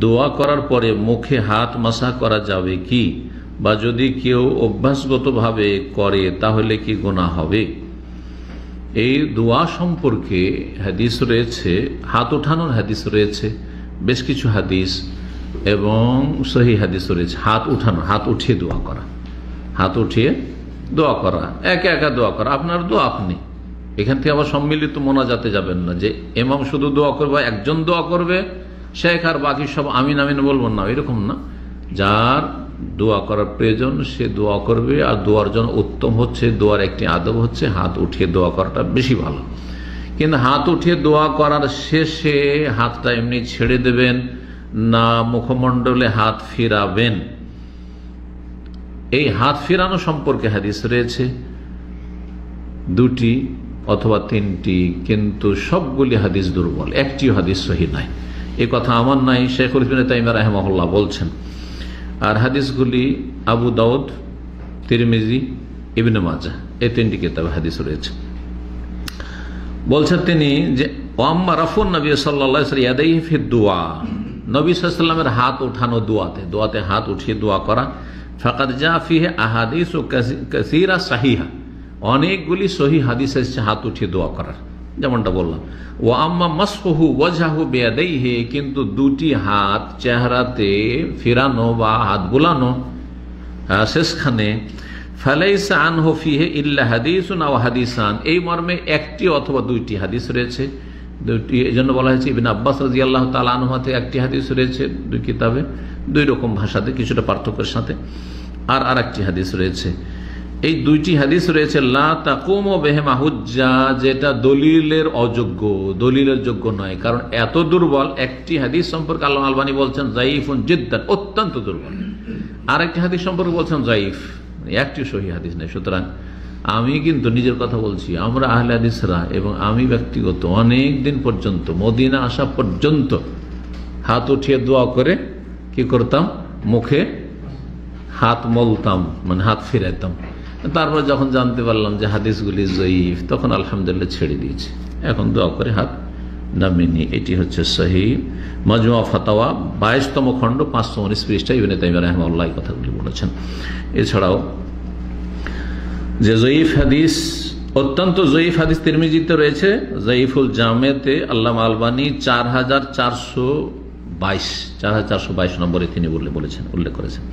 দোয়া করার পরে মুখে হাত মাসা করা যাবে কি, বা যদি কেউ অভ্যাসগতভাবে করে তাহলে কি গুনাহ হবে? এই দোয়া সম্পর্কে হাদিস রয়েছে, হাত ওঠানোর হাদিস রয়েছে, বেশ কিছু হাদিস এবং সহিহ হাদিস রয়েছে। হাত উঠানো, হাত উঠিয়ে দোয়া করা, হাত উঠিয়ে দোয়া করা, একা একা দোয়া করা, আপনার দোয়া আপনি। এখান থেকে আবার সম্মিলিত মোনাজাতে যাবেন না, যে ইমাম শুধু দোয়া করবে, একজন দোয়া করবে, শেখ আর বাকি সব আমিন আমিন বলবেন না, এরকম না। যার দোয়া করার প্রয়োজন সে দোয়া করবে। আর দোয়ার জন্য উত্তম হচ্ছে, দোয়ার একটি আদব হচ্ছে হাত উঠিয়ে দোয়া করাটা বেশি ভালো। কিন্তু হাত উঠিয়ে দোয়া করার শেষে হাতটা এমনি ছেড়ে দেবেন না মুখমণ্ডলে হাত ফিরাবেন, এই হাত ফিরানো সম্পর্কে হাদিস রয়েছে দুটি অথবা তিনটি, কিন্তু সবগুলি হাদিস দুর্বল, একটিও হাদিস সহিহ নাই। এই কথা আমার নাই, শেখুল ইসলাম তাইমিয়া রাহিমাহুল্লাহ বলছেন। আর হাদিসগুলি আবু দাউদ, তিরমিজি, ইবনে মাজাহ, এই তিনটি কিতাবে হাদিস রয়েছে। বলছেন তিনি যে ওয়াম্মা রাফুন নবী সাল্লাল্লাহু আলাইহি ওয়াসাল্লাম ইয়াদাইহি ফি দুআ, নবী সাল্লাল্লাহু আলাইহি ওয়াসাল্লামের হাত ওঠানো দোয়াতে, দোয়াতে হাত উঠিয়ে দোয়া করা, ফাকাদ জা ফিহি আহাদিসু কাসীরা সাহিহা, অনেকগুলি সহিহ হাদিস এসেছে হাত উঠিয়ে দোয়া করার, যেমনটা বললাম। ওয়া আম্মা মাসহুহু ওয়াজহু বিয়াদাইহি, কিন্তু দুটি হাত চেহারাতে ফিরানো বা হাত বুলানো শেষখানে, ফালাইসা আনহু ফিহি ইল্লা হাদিসুন আও হাদিসান, এই মর্মে একটি অথবা দুইটি হাদিস রয়েছে। দুইটি এই জন্য বলা হয়েছে ইবনে আব্বাস রাদিয়াল্লাহু তাআলা আনহু থেকে একটি হাদিস রয়েছে দুই কিতাবে, দুই রকম ভাষাতে, কিছুটা পার্থক্যের সাথে। আর আরেকটি হাদিস রয়েছে, এই দুইটি হাদিস রয়েছে লা তাকুমু বিহিমা হুজ্জা, যেটা দলিলের অযোগ্য, দলিলের যোগ্য নয়, কারণ এত দুর্বল। একটি হাদিস সম্পর্কে আল্লামা আলবানী বলছেন যায়িফুন জিদ্দান, অত্যন্ত দুর্বল। আরেকটি হাদিস সম্পর্কে বলছেন যায়িফ, একটি সহিহ হাদিস নেই। সুতরাং আমি কিন্তু নিজের কথা বলছি, আমরা আহলে হাদিসরা এবং আমি ব্যক্তিগত অনেক দিন পর্যন্ত, মদিনা আসা পর্যন্ত হাত উঠিয়ে দোয়া করে কি করতাম, মুখে হাত মলতাম, মানে হাত ফিরাইতাম। তারপর যখন জানতে পারলাম যে হাদিসগুলি জয়ীফ, তখন আলহামদুলিল্লাহ ছেড়ে দিয়েছি, এখন দোয়া করে হাত নামিয়ে নিই। এটি হচ্ছে সহিহ মাজমুআ ফাতাওয়া 22তম খণ্ড 519 পৃষ্ঠা ইবনে তাইমিয়া রাহিমাহুল্লাহ এই কথাগুলি বলেছেন। এছাড়াও যে জয়ীফ হাদিস, অত্যন্ত জয়ীফ হাদিস তিরমিজিতে রয়েছে, জয়ীফুল জামেতে আল্লামা আলবানী 4422 নম্বরে তিনি বলেছেন, উল্লেখ করেছেন।